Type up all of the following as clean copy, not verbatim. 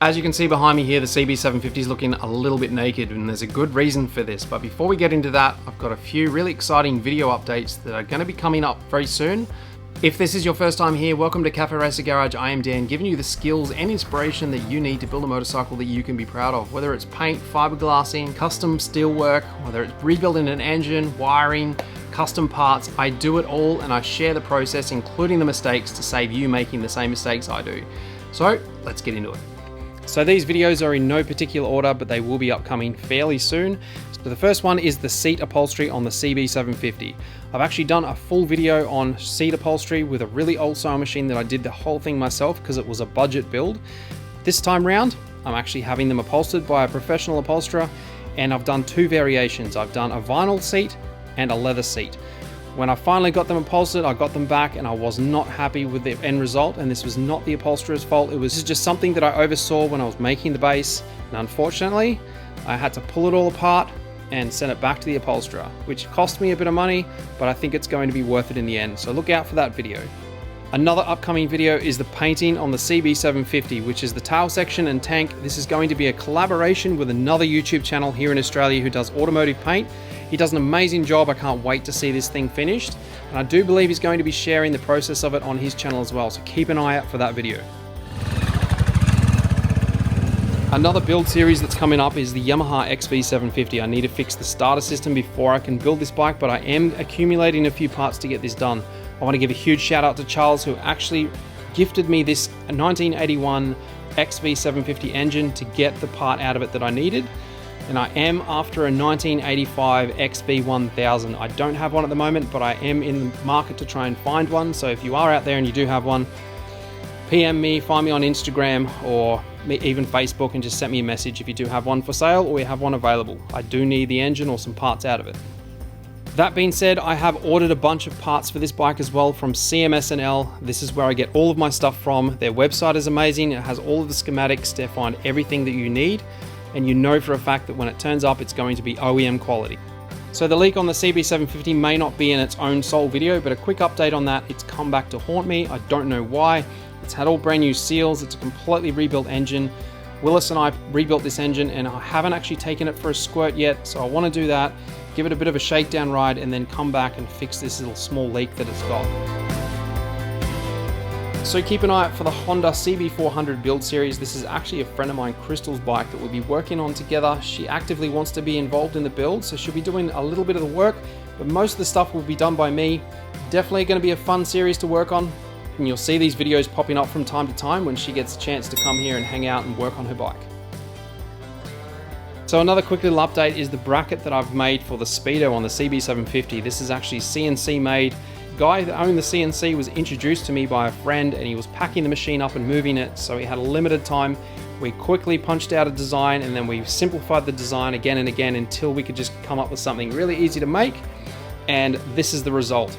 As you can see behind me here, the CB750 is looking a little bit naked, and there's a good reason for this. But before we get into that, I've got a few really exciting video updates that are going to be coming up very soon. If this is your first time here, welcome to Cafe Racer Garage. I am Dan, giving you the skills and inspiration that you need to build a motorcycle that you can be proud of. Whether it's paint, fiberglassing, custom steel work, whether it's rebuilding an engine, wiring, custom parts, I do it all and I share the process, including the mistakes, to save you making the same mistakes I do. So let's get into it. So these videos are in no particular order, but they will be upcoming fairly soon. So the first one is the seat upholstery on the CB750. I've actually done a full video on seat upholstery with a really old sewing machine that I did the whole thing myself because it was a budget build. This time round, I'm actually having them upholstered by a professional upholsterer, and I've done two variations. I've done a vinyl seat and a leather seat. When I finally got them upholstered, I got them back and I was not happy with the end result, and this was not the upholsterer's fault. It was just something that I oversaw when I was making the base, and unfortunately, I had to pull it all apart and send it back to the upholsterer, which cost me a bit of money, but I think it's going to be worth it in the end, so look out for that video. Another upcoming video is the painting on the CB750, which is the tail section and tank. This is going to be a collaboration with another YouTube channel here in Australia who does automotive paint. He does an amazing job. I can't wait to see this thing finished. And I do believe he's going to be sharing the process of it on his channel as well, so keep an eye out for that video. Another build series that's coming up is the Yamaha XV750. I need to fix the starter system before I can build this bike, but I am accumulating a few parts to get this done. I want to give a huge shout out to Charles, who actually gifted me this 1981 XV750 engine to get the part out of it that I needed. And I am after a 1985 XB1000. I don't have one at the moment, but I am in the market to try and find one. So if you are out there and you do have one, PM me, find me on Instagram or even Facebook, and just send me a message if you do have one for sale or you have one available. I do need the engine or some parts out of it. That being said, I have ordered a bunch of parts for this bike as well from CMSNL. This is where I get all of my stuff from. Their website is amazing. It has all of the schematics to find everything that you need, and you know for a fact that when it turns up, it's going to be OEM quality. So the leak on the CB750 may not be in its own sole video, but a quick update on that. It's come back to haunt me. I don't know why. It's had all brand new seals. It's a completely rebuilt engine. Willis and I rebuilt this engine, and I haven't actually taken it for a squirt yet, so I want to do that, give it a bit of a shakedown ride, and then come back and fix this little small leak that it's got. So keep an eye out for the Honda CB400 build series. This is actually a friend of mine, Crystal's bike, that we'll be working on together. She actively wants to be involved in the build, so she'll be doing a little bit of the work, but most of the stuff will be done by me. Definitely going to be a fun series to work on, and you'll see these videos popping up from time to time when she gets a chance to come here and hang out and work on her bike. So another quick little update is the bracket that I've made for the Speedo on the CB750. This is actually CNC made. The guy that owned the CNC was introduced to me by a friend, and he was packing the machine up and moving it, so he had a limited time. We quickly punched out a design, and then we simplified the design again and again until we could just come up with something really easy to make, and this is the result.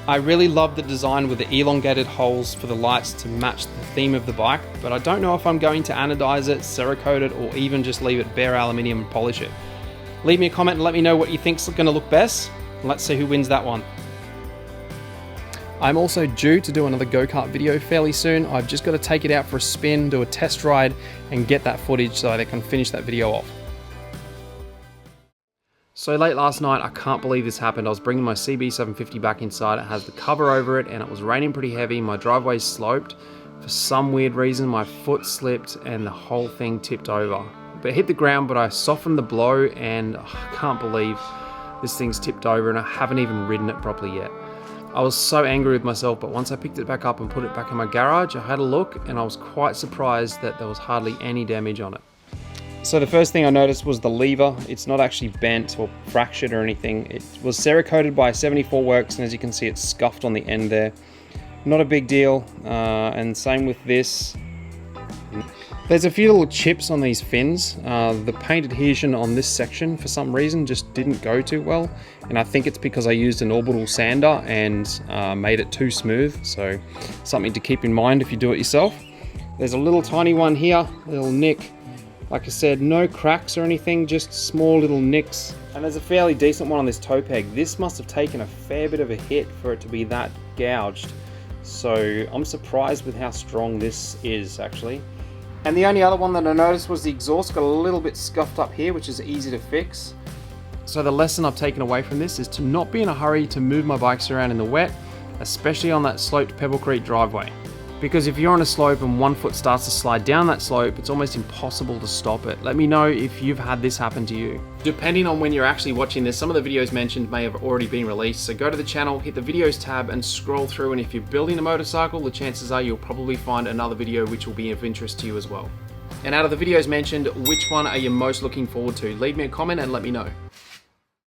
I really love the design with the elongated holes for the lights to match the theme of the bike, but I don't know if I'm going to anodize it, Cerakote it, or even just leave it bare aluminium and polish it. Leave me a comment and let me know what you think's going to look best, and let's see who wins that one. I'm also due to do another go-kart video fairly soon. I've just got to take it out for a spin, do a test ride, and get that footage so I can finish that video off. So late last night, I can't believe this happened. I was bringing my CB750 back inside. It has the cover over it, and it was raining pretty heavy. My driveway sloped. For some weird reason, my foot slipped and the whole thing tipped over. But it hit the ground, but I softened the blow, and I can't believe this thing's tipped over, and I haven't even ridden it properly yet. I was so angry with myself, but once I picked it back up and put it back in my garage, I had a look, and I was quite surprised that there was hardly any damage on it. So the first thing I noticed was the lever. It's not actually bent or fractured or anything. It was Cerakoted by 74 Works, and as you can see, it's scuffed on the end there. Not a big deal, and same with this. There's a few little chips on these fins. The paint adhesion on this section, for some reason, just didn't go too well, and I think it's because I used an orbital sander and made it too smooth, so something to keep in mind if you do it yourself. There's a little tiny one here, a little nick. Like I said, no cracks or anything, just small little nicks. And there's a fairly decent one on this toe peg. This must have taken a fair bit of a hit for it to be that gouged. So I'm surprised with how strong this is actually. And the only other one that I noticed was the exhaust got a little bit scuffed up here, which is easy to fix. So the lesson I've taken away from this is to not be in a hurry to move my bikes around in the wet, especially on that sloped Pebble Creek driveway. Because if you're on a slope and one foot starts to slide down that slope, it's almost impossible to stop it. Let me know if you've had this happen to you. Depending on when you're actually watching this, some of the videos mentioned may have already been released, so go to the channel, hit the videos tab and scroll through, and if you're building a motorcycle, the chances are you'll probably find another video which will be of interest to you as well. And out of the videos mentioned, which one are you most looking forward to? Leave me a comment and let me know.